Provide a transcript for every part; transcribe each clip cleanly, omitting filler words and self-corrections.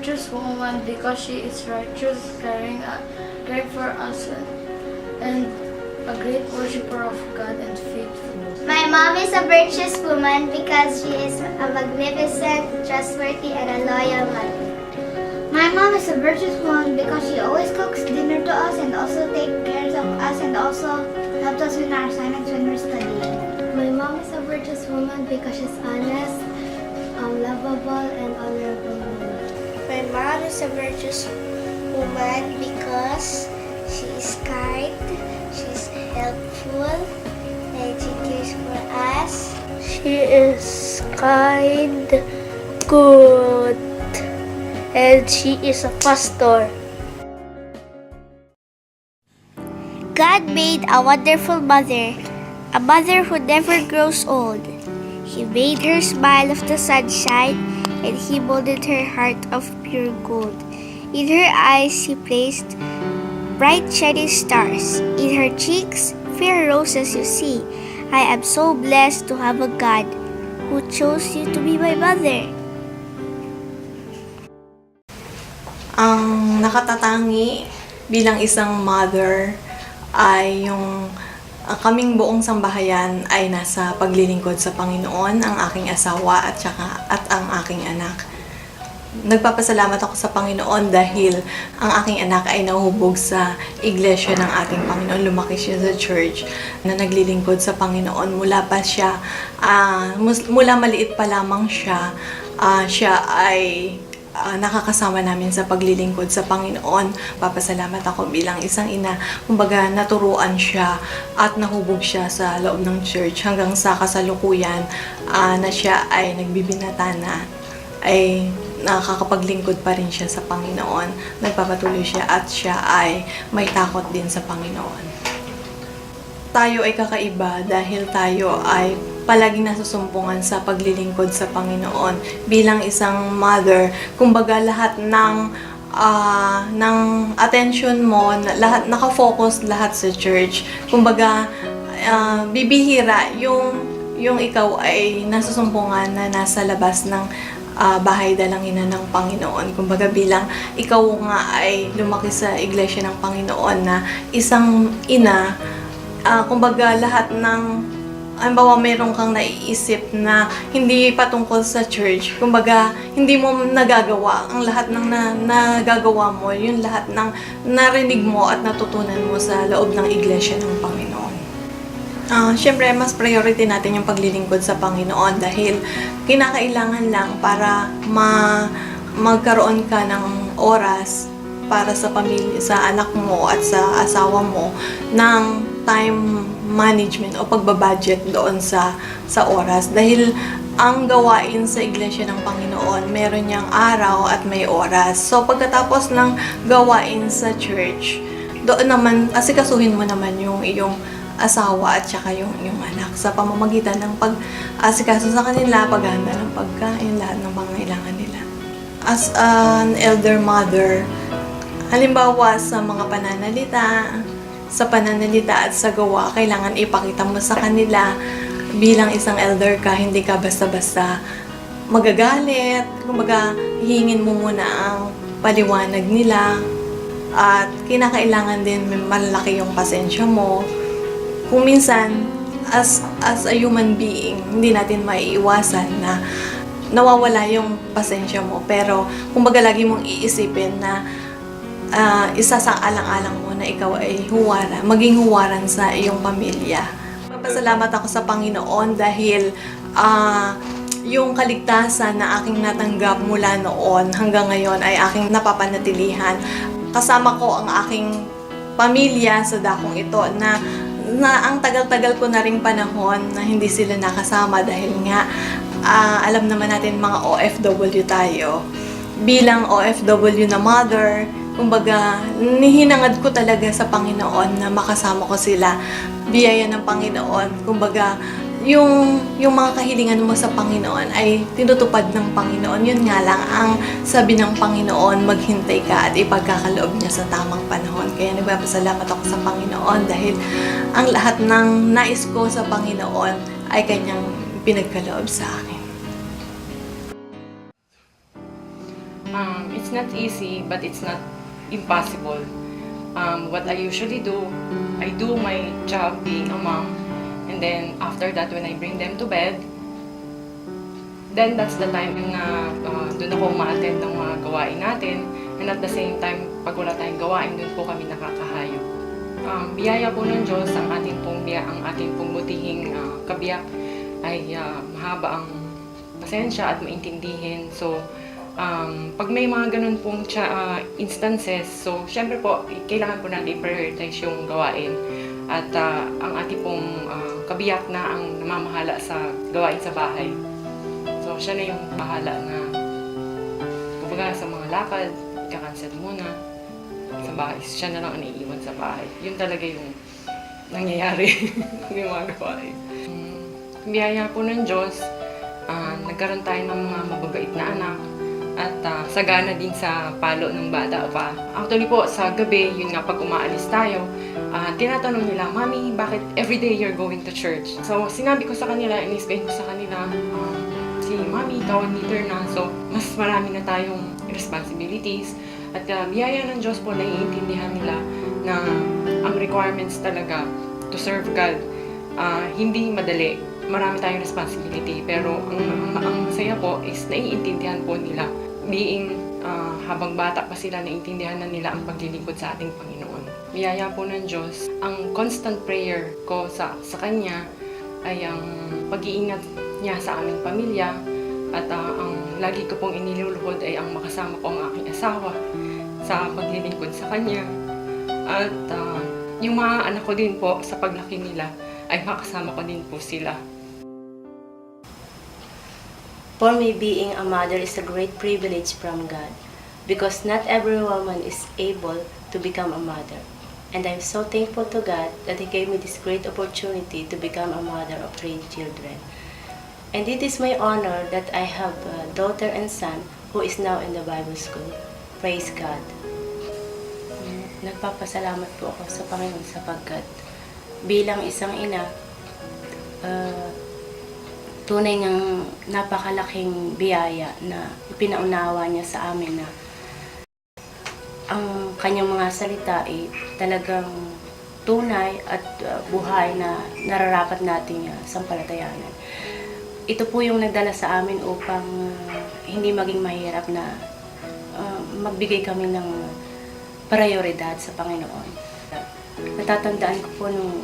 virtuous woman because she is righteous, caring for us, and a great worshiper of God and faithful. My mom is a virtuous woman because she is a magnificent, trustworthy, and a loyal mother. My mom is a virtuous woman because she always cooks dinner to us and also takes care of us and also helps us with our assignments when we're studying. My mom is a virtuous woman because she's honest, lovable, and honorable woman. My mom is a virtuous woman because she is kind, she's helpful, and she cares for us. She is kind, good, and she is a pastor. God made a wonderful mother, a mother who never grows old. He made her smile of the sunshine, and he molded her heart of pure gold. In her eyes he placed bright shining stars. In her cheeks, fair roses you see. I am so blessed to have a God who chose you to be my mother. Ang nakatatangi bilang isang mother ay yung kaming buong sambahayan ay nasa paglilingkod sa Panginoon, ang aking asawa at ang aking anak. Nagpapasalamat ako sa Panginoon dahil ang aking anak ay nahuhubog sa iglesia ng ating Panginoon. Lumaki siya sa church na naglilingkod sa Panginoon. Mula maliit pa lamang siya, siya ay nakakasama namin sa paglilingkod sa Panginoon. Papasalamat ako bilang isang ina. Kumbaga, naturuan siya at nahubog siya sa loob ng church hanggang sa kasalukuyan na siya ay nagbibinata na ay nakakapaglingkod pa rin siya sa Panginoon. Nagpapatuloy siya at siya ay may takot din sa Panginoon. Tayo ay kakaiba dahil tayo ay palaging nasusumpungan sa paglilingkod sa Panginoon. Bilang isang mother, kumbaga lahat ng attention mo, lahat nakafocus lahat sa church. Kumbaga bibihira yung ikaw ay nasusumpungan na nasa labas ng bahay dalangin ng Panginoon. Kumbaga bilang ikaw nga ay lumaki sa iglesia ng Panginoon na isang ina, kumbaga lahat ng halimbawa meron kang naiisip na hindi patungkol sa church, kumbaga hindi mo nagagawa ang lahat ng nagagawa mo, yung lahat ng narinig mo at natutunan mo sa loob ng iglesia ng Panginoon. Siyempre, mas priority natin yung paglilingkod sa Panginoon dahil kinakailangan lang para magkaroon ka ng oras para sa pamilya, sa anak mo at sa asawa mo ng time management o pagbabudget doon sa oras. Dahil ang gawain sa iglesia ng Panginoon, meron niyang araw at may oras. So pagkatapos ng gawain sa church, doon naman, asikasuhin mo naman yung iyong asawa at saka yung anak sa pamamagitan ng pag-asikaso sa kanila, paghahanda ng pagkain, lahat ng pangangailangan nila. As an elder mother, halimbawa sa mga pananalita at sa gawa, kailangan ipakita mo sa kanila bilang isang elder ka, hindi ka basta-basta magagalit. Kumbaga, hihingin mo muna ang paliwanag nila at kinakailangan din malaki yung pasensya mo. Kung minsan, as a human being, hindi natin maiiwasan na nawawala yung pasensya mo. Pero, kumbaga lagi mong iisipin na isa sa alang-alang mo na ikaw ay maging huwaran sa iyong pamilya. Magpasalamat ako sa Panginoon dahil yung kaligtasan na aking natanggap mula noon hanggang ngayon ay aking napapanatilihan. Kasama ko ang aking pamilya sa dakong ito na ang tagal-tagal ko na ring panahon na hindi sila nakasama dahil nga alam naman natin mga OFW tayo. Bilang OFW na mother, kumbaga, nihinangad ko talaga sa Panginoon na makasama ko sila. Biyaya ng Panginoon. Kumbaga, yung mga kahilingan mo sa Panginoon ay tinutupad ng Panginoon. Yun nga lang, ang sabi ng Panginoon, maghintay ka at ipagkakaloob niya sa tamang panahon. Kaya nagpapasalamat ako sa Panginoon dahil ang lahat ng nais ko sa Panginoon ay kanyang pinagkaloob sa akin. It's not easy, but it's not impossible. What I usually do, I do my job being a mom, and then after that, when I bring them to bed, then that's the time na doon ako ma-attend ng mga gawain natin, and at the same time, pag wala tayong gawain, doon po kami nakakahayop. Biyaya po ng Diyos, ang ating pong butihing kabiyak ay mahaba ang pasensya at maintindihin. So, pag may mga ganun pong instances, so syempre po, kailangan po natin i-prioritize yung gawain. At ang ating pong kabiyak na ang namamahala sa gawain sa bahay. So, siya na yung bahala na kumbaga sa mga lakad, ika-cancel muna sa bahay. Siya na lang ang naiiwan sa bahay. Yun talaga yung nangyayari yung mga gawain. Biyaya po ng Diyos, nagkaroon tayo ng mga mababait na anak at sagana din sa palo ng bata pa. Actually po, sa gabi, yun nga pag umaalis tayo, tinatanong nila, Mami, bakit everyday you're going to church? So, sinabi ko sa kanila, in-explain ko sa kanila, si Mami, tawag leader na, so mas marami na tayong responsibilities. At biyaya ng Diyos po, naiintindihan nila na ang requirements talaga to serve God, hindi madali. Marami tayong responsibility, pero ang saya po is naiintindihan po nila. Being habang bata pa sila, naiintindihan na nila ang paglilingkod sa ating Panginoon. Biyaya po ng Diyos. Ang constant prayer ko sa Kanya ay ang pag-iingat niya sa aming pamilya, at ang lagi ko pong iniluluhod ay ang makasama ko ang aking asawa sa paglilingkod sa kanya, at yung mga anak ko din po sa paglaki nila ay makasama ko din po sila. For me, being a mother is a great privilege from God, because not every woman is able to become a mother. And I'm so thankful to God that He gave me this great opportunity to become a mother of 3 children. And it is my honor that I have a daughter and son who is now in the Bible school. Praise God. Nagpapasalamat po ako sa Panginoon sapagkat bilang isang ina, tunay ngang napakalaking biyaya na ipinaunawa niya sa amin na ang kanyang mga salita ay talagang tunay at buhay na nararapat nating sampalatayanan. Ito po yung nagdala sa amin upang hindi maging mahirap na magbigay kami ng prioridad sa Panginoon. Natatandaan ko po nung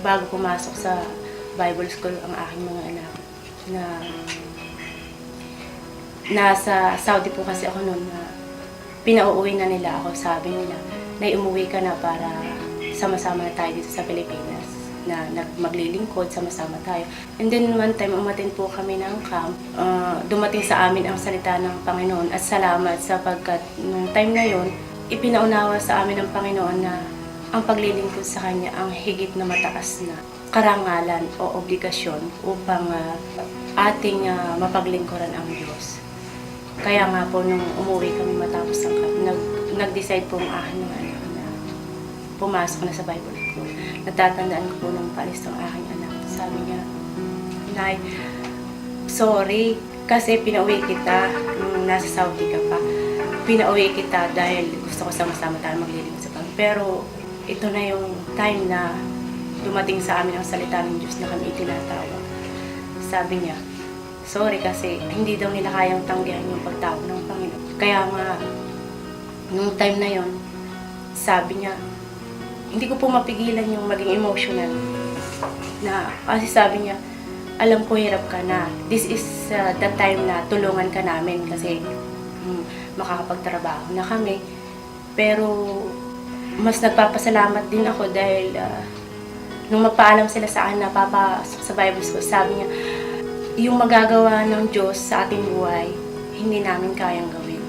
bago pumasok sa Bible school ang aking mga anak na nasa Saudi po kasi ako noon na pinauuwi na nila ako. Sabi nila na umuwi ka na para sama-sama na tayo dito sa Pilipinas, na maglilingkod, sama-sama tayo. And then one time, umatin po kami ng camp. Dumating sa amin ang salita ng Panginoon at salamat sapagkat nung time na yon, ipinaunawa sa amin ng Panginoon na ang paglilingkod sa Kanya ang higit na mataas na karangalan o obligasyon upang ating mapaglingkuran ang Diyos. Kaya nga po nung umuwi kami matapos ang camp, nag-decide po ang aking mga anak na pumasok na sa Bible school. Natatandaan ko po nung paalis ng aking anak. Sabi niya, Nay, sorry kasi pinauwi kita nung nasa Saudi ka pa. Pinauwi kita dahil gusto ko sama-sama tayo maglilingkod sa Panginoon. Pero ito na yung time na dumating sa amin ang salita ng Diyos na kami itinatawag. Sabi niya, sorry kasi hindi daw nila kayang tanggihan yung pagtawag ng Panginoon. Kaya nga, nung time na yon, sabi niya, hindi ko po mapigilan yung maging emotional. Na, kasi sabi niya, alam ko hirap ka na. This is the time na tulungan ka namin kasi makakapagtrabaho na kami. Pero mas nagpapasalamat din ako dahil nung magpaalam sila sa akin na papasok sa Bible school, sabi niya, yung magagawa ng Diyos sa ating buhay, hindi namin kayang gawin.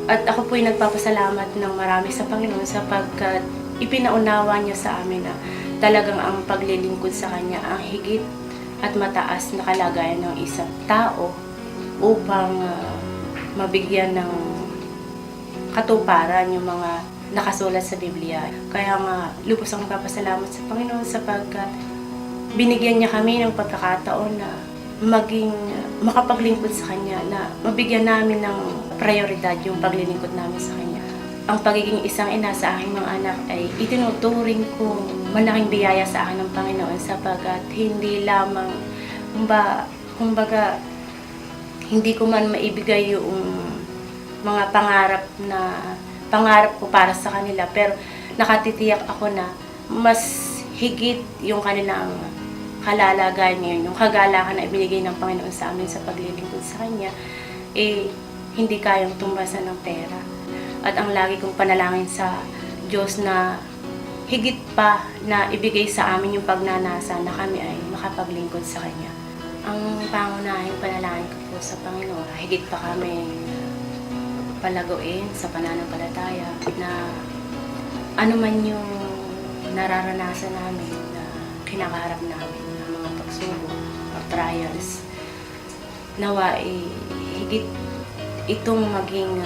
At ako po'y nagpapasalamat ng marami sa Panginoon sapagkat ipinaunawa niya sa amin na talagang ang paglilingkod sa Kanya ang higit at mataas na kalagayan ng isang tao upang mabigyan ng katuparan yung mga nakasulat sa Biblia. Kaya nga, lubos akong papasalamat sa Panginoon sapagkat binigyan niya kami ng pagkakataon na maging makapaglingkod sa Kanya, na mabigyan namin ng prioridad yung paglilingkod namin sa Kanya. Ang pagiging isang ina sa aking mga anak ay itinuturing kong malaking biyaya sa akin ng Panginoon, sapagkat hindi lamang, kumbaga, hindi ko man maibigay yung mga pangarap ko para sa kanila, pero nakatitiyak ako na mas higit yung kanilang kalalagayan ngayon, yung kagalakan na ibinigay ng Panginoon sa amin sa paglilingkod sa Kanya, hindi kayang tumbasan ng pera. At ang lagi kong panalangin sa Diyos na higit pa na ibigay sa amin yung pagnanasa na kami ay makapaglingkod sa Kanya. Ang pangunahing panalangin ko po sa Panginoon, higit pa kami palaguin sa pananampalataya, na ano man yung nararanasan namin, na kinakaharap namin, na mga pagsubok o trials, nawa higit itong maging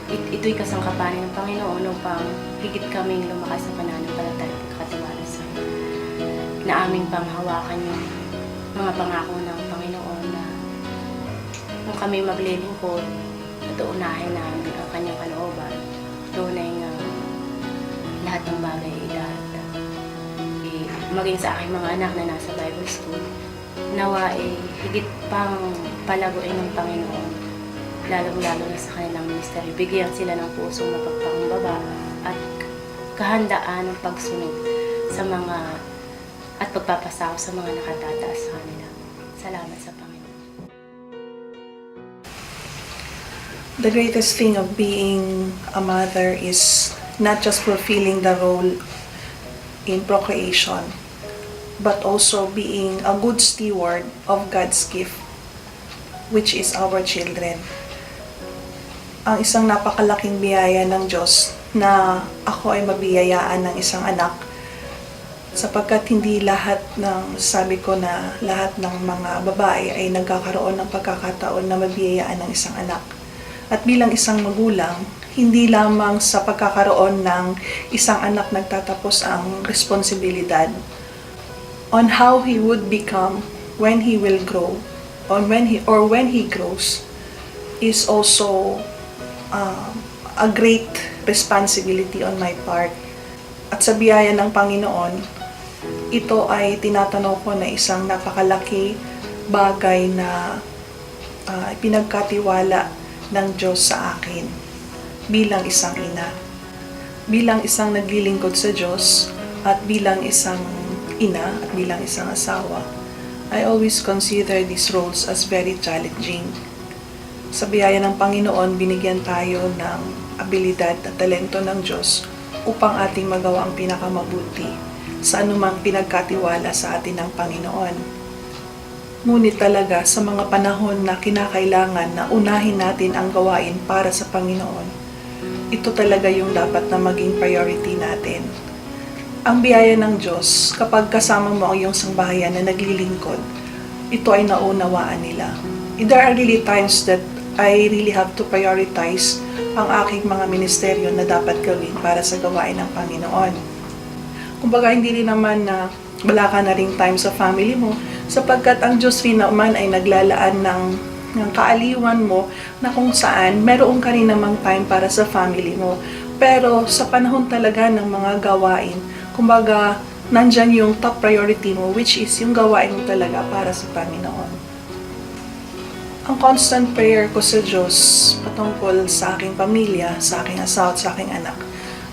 ito'y kasangkapanan ng Panginoon upang higit kaming lumakas sa pananampalataya at katiwala sa Kanya, na aming panghawakan yung mga pangako ng Panginoon, na kung kami maglilingkod at unahin namin ang Kanyang kalooban, tunay nga lahat ng bagay ay darating. Maging sa aking mga anak na nasa Bible School, nawa higit pang palaguin ng Panginoon, lalong-lalo na sa kanilang ministry. Bigyan sila ng pusong mapagpakumbaba at kahandaan ng pagsunod sa mga at pagpapasaw sa mga nakatataas sa kanila. Salamat sa Panginoon. The greatest thing of being a mother is not just fulfilling the role in procreation, but also being a good steward of God's gift, which is our children. Ang isang napakalaking biyaya ng Diyos na ako ay mabiyayaan ng isang anak, sapagkat hindi lahat ng, sabi ko na lahat ng mga babae ay nagkakaroon ng pagkakataon na mabiyayaan ng isang anak. At bilang isang magulang, hindi lamang sa pagkakaroon ng isang anak nagtatapos ang responsibilidad on how he would become when he will grow, when he grows, is also a great responsibility on my part. At sa biyaya ng Panginoon, ito ay tinatanaw ko na isang napakalaki bagay na pinagkatiwala ng Diyos sa akin bilang isang ina, bilang isang naglilingkod sa Diyos, at bilang isang ina at bilang isang asawa. I always consider these roles as very challenging. Sa biyaya ng Panginoon, binigyan tayo ng abilidad at talento ng Diyos upang ating magawa ang pinakamabuti sa anumang pinagkatiwala sa atin ng Panginoon. Ngunit talaga sa mga panahon na kinakailangan na unahin natin ang gawain para sa Panginoon, ito talaga yung dapat na maging priority natin. Ang biyaya ng Diyos, kapag kasama mo ang iyong sangbahayan na naglilingkod, ito ay naunawaan nila. There are really times that I really have to prioritize ang aking mga ministeryo na dapat gawin para sa gawain ng Panginoon. Kumbaga, hindi rin naman na wala ka na ring time sa family mo, sapagkat ang Diyos rin naman ay naglalaan ng kaaliwan mo na kung saan meron ka rin namang time para sa family mo. Pero sa panahon talaga ng mga gawain, kumbaga, nandyan yung top priority mo, which is yung gawain mo talaga para sa Panginoon. Ang constant prayer ko sa Diyos patungkol sa aking pamilya, sa aking asawa at sa aking anak,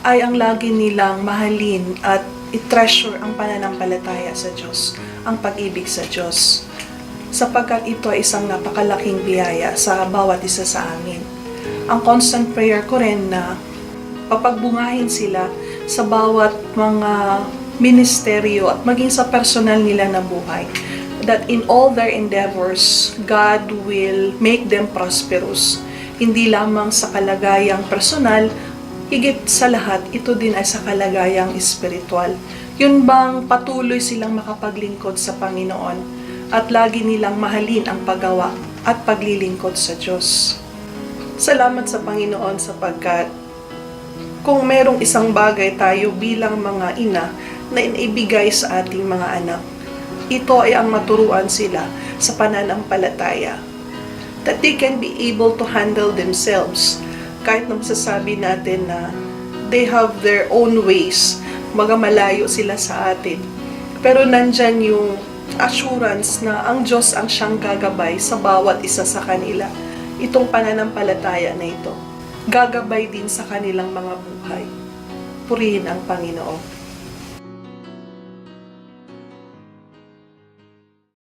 ay ang lagi nilang mahalin at i-treasure ang pananampalataya sa Diyos, ang pag-ibig sa Diyos. Sapagkat ito ay isang napakalaking biyaya sa bawat isa sa amin. Ang constant prayer ko rin na papagbungahin sila sa bawat mga ministeryo at maging sa personal nila na buhay, that in all their endeavors, God will make them prosperous. Hindi lamang sa kalagayang personal, higit sa lahat, ito din ay sa kalagayang espiritual. Yun bang patuloy silang makapaglingkod sa Panginoon at lagi nilang mahalin ang paggawa at paglilingkod sa Diyos. Salamat sa Panginoon sapagkat kung merong isang bagay tayo bilang mga ina na inibigay sa ating mga anak, ito ay ang maturuan sila sa pananampalataya. That they can be able to handle themselves. Kahit na masasabi natin na they have their own ways, malayo sila sa atin. Pero nandyan yung assurance na ang Diyos ang siyang gagabay sa bawat isa sa kanila. Itong pananampalataya na ito, gagabay din sa kanilang mga buhay. Purihin ang Panginoon.